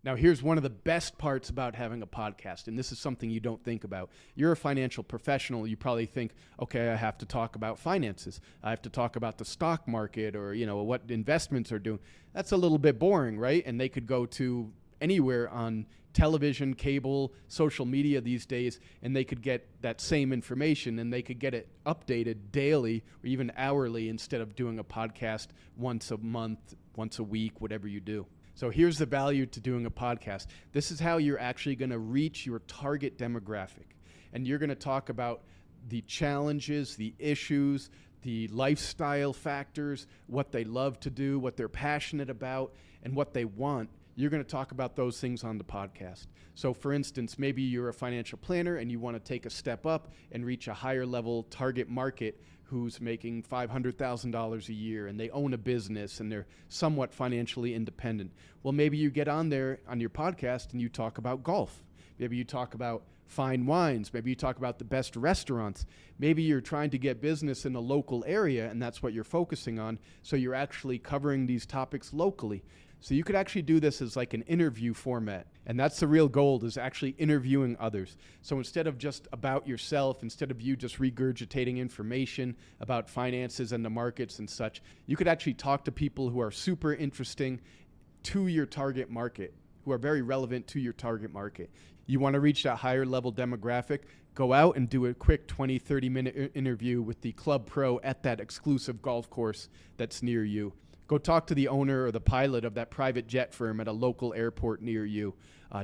Now, here's one of the best parts about having a podcast, and this is something you don't think about. You're a financial professional. You probably think, okay, I have to talk about finances. I have to talk about the stock market or, what investments are doing. That's a little bit boring, right? And they could go to anywhere on television, cable, social media these days, and they could get that same information, and they could get it updated daily or even hourly instead of doing a podcast once a month, once a week, whatever you do. So here's the value to doing a podcast. This is how you're actually going to reach your target demographic. And you're going to talk about the challenges, the issues, the lifestyle factors, what they love to do, what they're passionate about, and what they want. You're going to talk about those things on the podcast. So for instance, maybe you're a financial planner and you want to take a step up and reach a higher level target market who's making $500,000 a year and they own a business and they're somewhat financially independent. Well, maybe you get on there on your podcast and you talk about golf. Maybe you talk about fine wines. Maybe you talk about the best restaurants. Maybe you're trying to get business in a local area and that's what you're focusing on. So you're actually covering these topics locally. So you could actually do this as like an interview format. And that's the real goal, is actually interviewing others. So instead of just about yourself, instead of you just regurgitating information about finances and the markets and such, you could actually talk to people who are super interesting to your target market, who are very relevant to your target market. You want to reach that higher level demographic, go out and do a quick 20, 30-minute interview with the club pro at that exclusive golf course that's near you. Go talk to the owner or the pilot of that private jet firm at a local airport near you.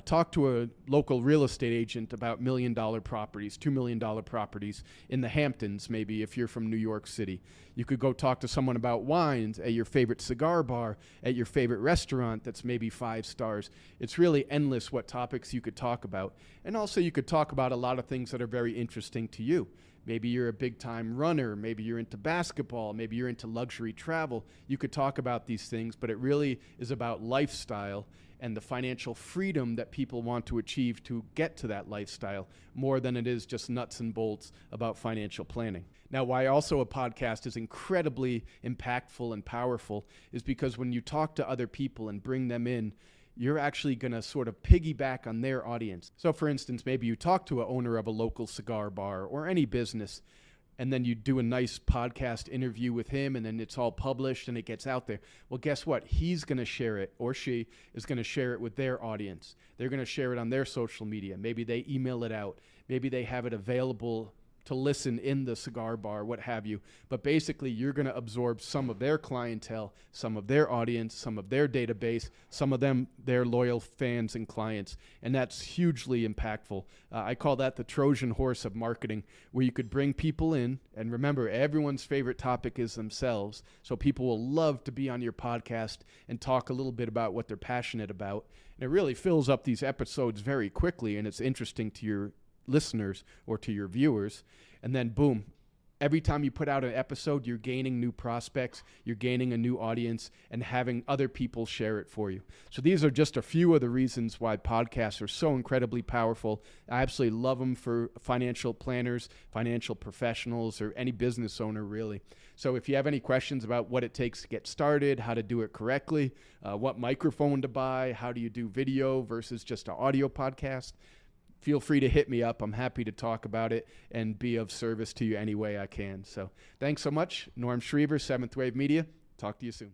Talk to a local real estate agent about $1 million properties, $2 million properties in the Hamptons, maybe if you're from New York City. You could go talk to someone about wines at your favorite cigar bar, at your favorite restaurant that's maybe 5 stars. It's really endless what topics you could talk about. And also you could talk about a lot of things that are very interesting to you. Maybe you're a big-time runner. Maybe you're into basketball. Maybe you're into luxury travel. You could talk about these things, but it really is about lifestyle and the financial freedom that people want to achieve to get to that lifestyle more than it is just nuts and bolts about financial planning. Now, why also a podcast is incredibly impactful and powerful is because when you talk to other people and bring them in, you're actually going to sort of piggyback on their audience. So for instance, maybe you talk to an owner of a local cigar bar or any business, and then you do a nice podcast interview with him, and then it's all published and it gets out there. Well, guess what? He's going to share it, or she is going to share it with their audience. They're going to share it on their social media. Maybe they email it out. Maybe they have it available to listen in the cigar bar, what have you. But basically, you're going to absorb some of their clientele, some of their audience, some of their database, some of them, their loyal fans and clients. And that's hugely impactful. I call that the Trojan horse of marketing, where you could bring people in. And remember, everyone's favorite topic is themselves. So people will love to be on your podcast and talk a little bit about what they're passionate about. And it really fills up these episodes very quickly, and it's interesting to your listeners or to your viewers. And then boom, every time you put out an episode, you're gaining new prospects, you're gaining a new audience, and having other people share it for you. So these are just a few of the reasons why podcasts are so incredibly powerful. I absolutely love them for financial planners, financial professionals, or any business owner really. So if you have any questions about what it takes to get started, how to do it correctly, what microphone to buy, how do you do video versus just an audio podcast, feel free to hit me up. I'm happy to talk about it and be of service to you any way I can. So thanks so much. Norm Schriever, Seventh Wave Media. Talk to you soon.